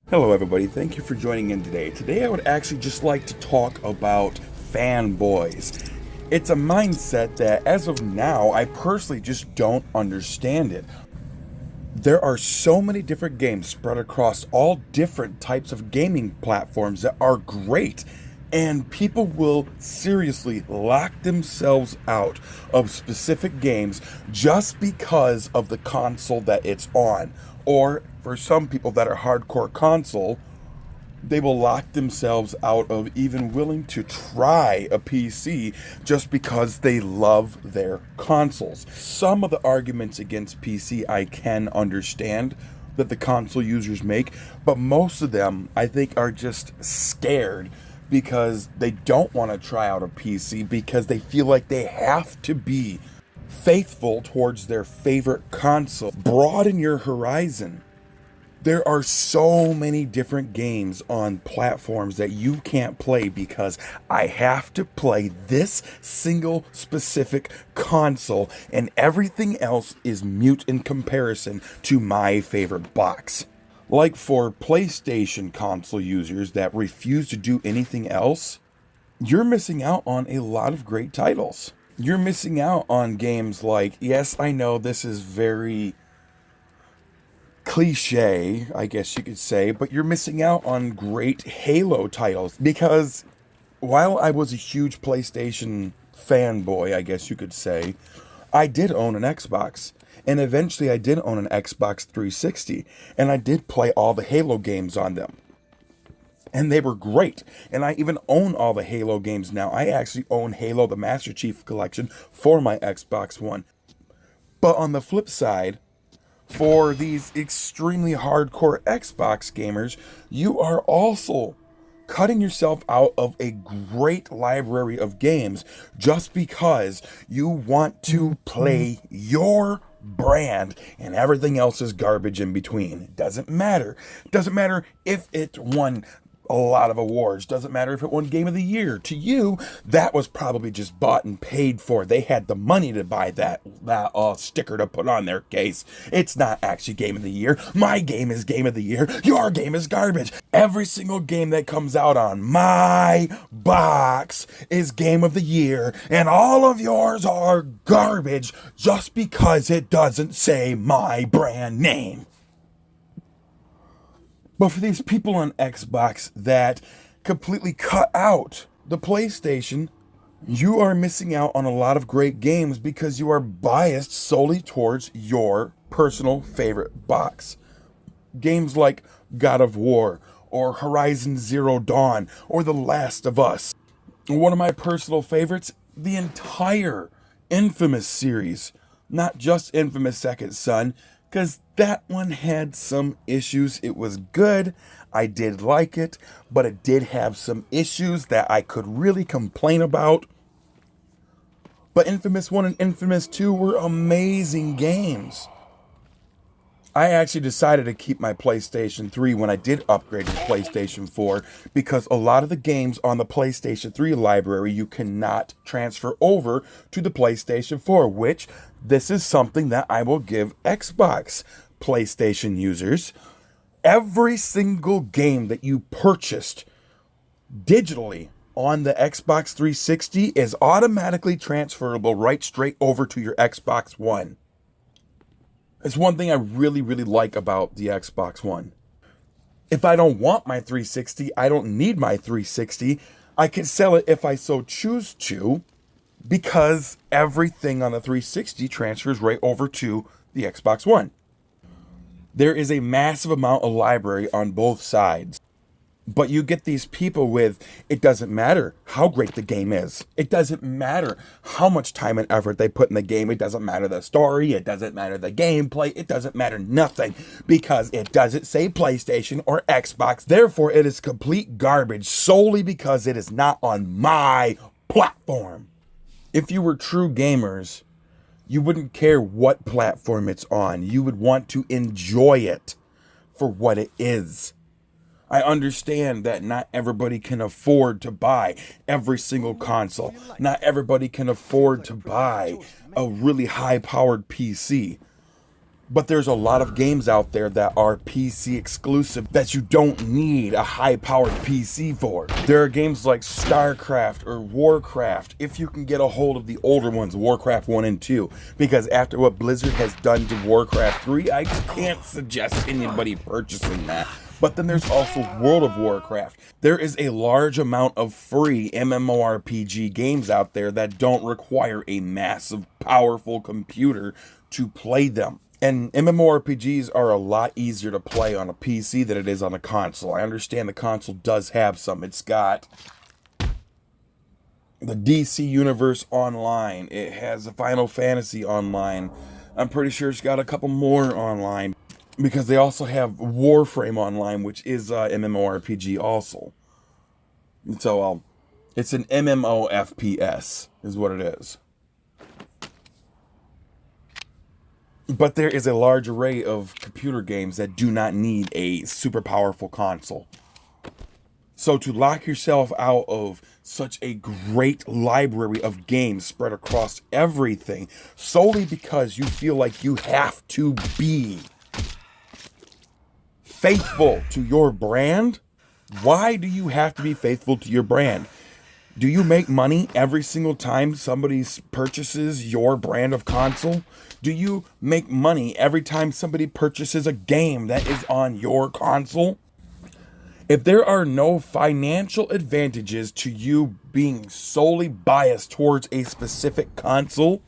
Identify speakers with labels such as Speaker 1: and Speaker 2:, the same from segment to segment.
Speaker 1: Hello everybody, thank you for joining in today. Today I would actually just like to talk about fanboys. It's a mindset that as of now, I personally just don't understand it. There are so many different games spread across all different types of gaming platforms that are great. And people will seriously lock themselves out of specific games just because of the console that it's on. Or for some people that are hardcore console, they will lock themselves out of even willing to try a PC just because they love their consoles. Some of the arguments against PC I can understand that the console users make, but most of them I think are just scared because they don't want to try out a PC because they feel like they have to be faithful towards their favorite console. Broaden your horizon. There are so many different games on platforms that you can't play because I have to play this single specific console and everything else is mute in comparison to my favorite box. Like for PlayStation console users that refuse to do anything else, you're missing out on a lot of great titles. You're missing out on games like, yes, I know this is very cliche, I guess you could say, but you're missing out on great Halo titles because while I was a huge PlayStation fanboy, I guess you could say, I did own an Xbox. And eventually I did own an Xbox 360. And I did play all the Halo games on them. And they were great. And I even own all the Halo games now. I actually own Halo, the Master Chief Collection, for my Xbox One. But on the flip side, for these extremely hardcore Xbox gamers, you are also cutting yourself out of a great library of games just because you want to play your brand and everything else is garbage in between. It doesn't matter. It doesn't matter if it won a lot of awards. Doesn't matter if it won Game of the Year. To you, that was probably just bought and paid for. They had the money to buy that sticker to put on their case. It's not actually Game of the Year. My game is Game of the Year. Your game is garbage. Every single game that comes out on my box is Game of the Year, and all of yours are garbage just because it doesn't say my brand name. But for these people on Xbox that completely cut out the PlayStation, you are missing out on a lot of great games because you are biased solely towards your personal favorite box. Games like God of War, or Horizon Zero Dawn, or The Last of Us. One of my personal favorites, the entire Infamous series. Not just Infamous Second Son, because that one had some issues. It was good, I did like it, but it did have some issues that I could really complain about. But Infamous 1 and Infamous 2 were amazing games. I actually decided to keep my PlayStation 3 when I did upgrade to PlayStation 4 because a lot of the games on the PlayStation 3 library you cannot transfer over to the PlayStation 4, which this is something that I will give Xbox PlayStation users. Every single game that you purchased digitally on the Xbox 360 is automatically transferable right straight over to your Xbox One. It's one thing I really, really like about the Xbox One. If I don't want my 360, I don't need my 360. I can sell it if I so choose to because everything on the 360 transfers right over to the Xbox One. There is a massive amount of library on both sides. But you get these people with, it doesn't matter how great the game is. It doesn't matter how much time and effort they put in the game. It doesn't matter the story. It doesn't matter the gameplay. It doesn't matter nothing because it doesn't say PlayStation or Xbox. Therefore, it is complete garbage solely because it is not on my platform. If you were true gamers, you wouldn't care what platform it's on. You would want to enjoy it for what it is. I understand that not everybody can afford to buy every single console. Not everybody can afford to buy a really high-powered PC. But there's a lot of games out there that are PC exclusive that you don't need a high-powered PC for. There are games like StarCraft or Warcraft, if you can get a hold of the older ones, Warcraft 1 and 2. Because after what Blizzard has done to Warcraft 3, I can't suggest anybody purchasing that. But then there's also World of Warcraft. There is a large amount of free MMORPG games out there that don't require a massive, powerful computer to play them. And MMORPGs are a lot easier to play on a PC than it is on a console. I understand the console does have some. It's got the DC Universe Online. It has the Final Fantasy Online. I'm pretty sure it's got a couple more online. Because they also have Warframe Online, which is MMORPG also. So, it's an MMO FPS, is what it is. But there is a large array of computer games that do not need a super powerful console. So to lock yourself out of such a great library of games spread across everything, solely because you feel like you have to be faithful to your brand? Why do you have to be faithful to your brand? Do you make money every single time somebody purchases your brand of console? Do you make money every time somebody purchases a game that is on your console? If there are no financial advantages to you being solely biased towards a specific console,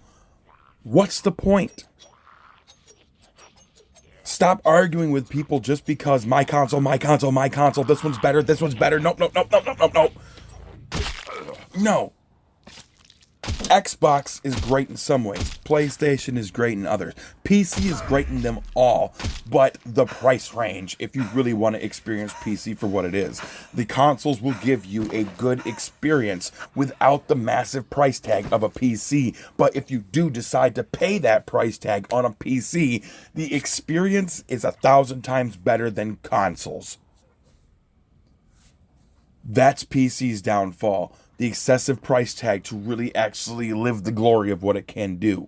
Speaker 1: what's the point? Stop arguing with people just because my console, this one's better, no. No. Xbox is great in some ways. PlayStation is great in others. PC is great in them all, but the price range, if you really want to experience PC for what it is. The consoles will give you a good experience without the massive price tag of a PC, but if you do decide to pay that price tag on a PC, the experience is 1,000 times better than consoles. That's PC's downfall. The excessive price tag to really actually live the glory of what it can do.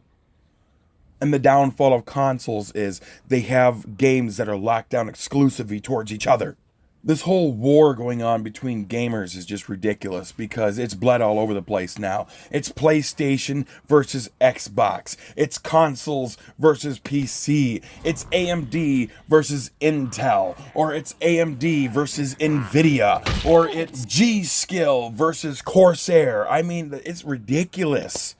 Speaker 1: And the downfall of consoles is they have games that are locked down exclusively towards each other. This whole war going on between gamers is just ridiculous because it's bled all over the place now. It's PlayStation versus Xbox. It's consoles versus PC. It's AMD versus Intel. Or it's AMD versus Nvidia. Or it's G-Skill versus Corsair. I mean, it's ridiculous.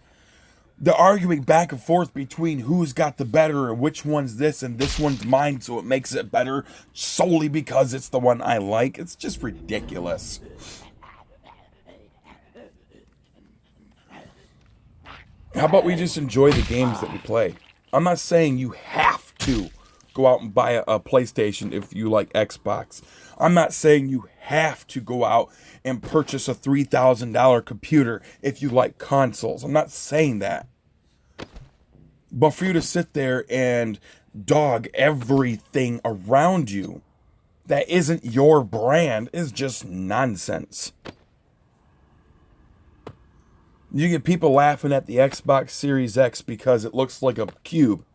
Speaker 1: The arguing back and forth between who's got the better and which one's this and this one's mine, so it makes it better solely because it's the one I like. It's just ridiculous. How about we just enjoy the games that we play? I'm not saying you have to go out and buy a PlayStation if you like Xbox. I'm not saying you have to go out and purchase a $3,000 computer if you like consoles. I'm not saying that. But for you to sit there and dog everything around you that isn't your brand is just nonsense. You get people laughing at the Xbox Series X because it looks like a cube.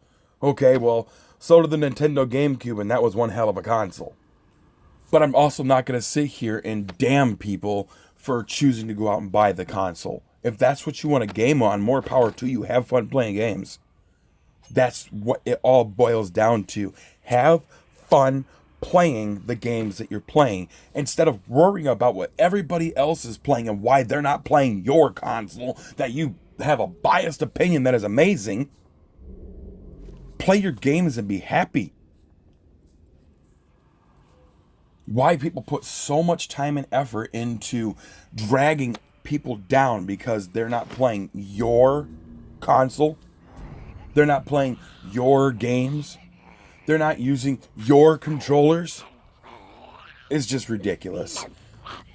Speaker 1: Okay, well, so did the Nintendo GameCube, and that was one hell of a console. But I'm also not going to sit here and damn people for choosing to go out and buy the console. If that's what you want to game on, more power to you. Have fun playing games. That's what it all boils down to. Have fun playing the games that you're playing instead of worrying about what everybody else is playing and why they're not playing your console that you have a biased opinion that is amazing. Play your games and be happy. Why people put so much time and effort into dragging people down because they're not playing your console. They're not playing your games. They're not using your controllers. It's just ridiculous.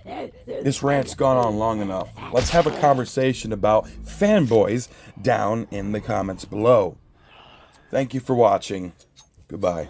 Speaker 1: This rant's gone on long enough. Let's have a conversation about FanBoys down in the comments below. Thank you for watching. Goodbye.